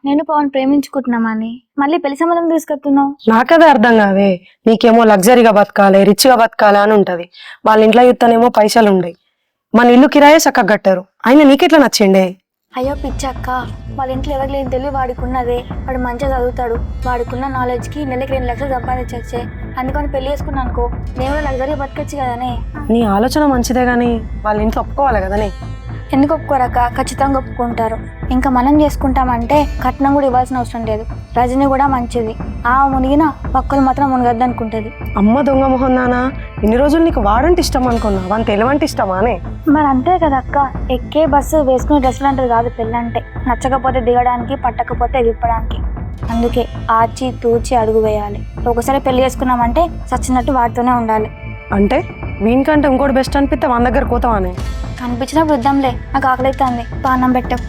నేను పవన్ ప్రేమించుకుంటున్నామని మళ్ళీ పెళ్లి సంబంధం తీసుకొస్తున్నావు. నాకదే అర్థం కాదే. నీకేమో లగ్జరీగా బతకాలి, రిచ్గా బతకాలి అని ఉంటది. వాళ్ళ ఇంట్లో యుత్తనేమో పైసలు ఉండయి. మన ఇల్లు కిరాయే చక్కగా కట్టారు. అయినా నీకెట్లా నచ్చిండే? అయ్యో పిచ్చక్క, వాళ్ళ ఇంట్లో ఎవరికి లేని తెలివి వాడుకున్నదే. వాడు మంచిగా చదువుతాడు, వాడుకున్న నాలెడ్జ్కి నెలకి 2 లక్షలు సంపాదించచ్చే. అందుకని పెళ్లి చేసుకున్నా అనుకో, నేను కూడా లగ్జరీ బతకచ్చు కదనే. నీ ఆలోచన మంచిదే గానీ వాళ్ళ ఇంట్లో ఒప్పుకోవాలి కదనే. ఎందుకు ఒప్పుకోరక్క? ఖచ్చితంగా ఒప్పుకుంటారు. ఇంకా మనం చేసుకుంటామంటే కట్నం కూడా ఇవ్వాల్సిన అవసరం లేదు. రజని కూడా మంచిది, ఆ మునిగిన పక్కలు మాత్రం మునగద్దు అనుకుంటుంది. అమ్మ దొంగ మొహం నానా, ఇన్ని రోజులు నీకు వాడంటే ఇష్టం అనుకున్నా, వాని తెలివంటే ఇష్టమానే? మరి అంతే కదక్క, ఎక్కే బస్సు వేసుకునే డ్రెస్సులు అంటది కాదు పెళ్ళంటే. నచ్చకపోతే దిగడానికి, పట్టకపోతే విప్పడానికి. అందుకే ఆచి తూచి అడుగు వేయాలి. ఒకసారి పెళ్లి చేసుకున్నామంటే చచ్చినట్టు వాడితోనే ఉండాలి. అంటే వీనికంటే ఇంకోటి బెస్ట్ అనిపిస్తే మన దగ్గర పోతావానే? కనిపించినప్పుడు వద్దాంలే, నాకు ఆకలి అవుతుంది. పానం పెట్టకు.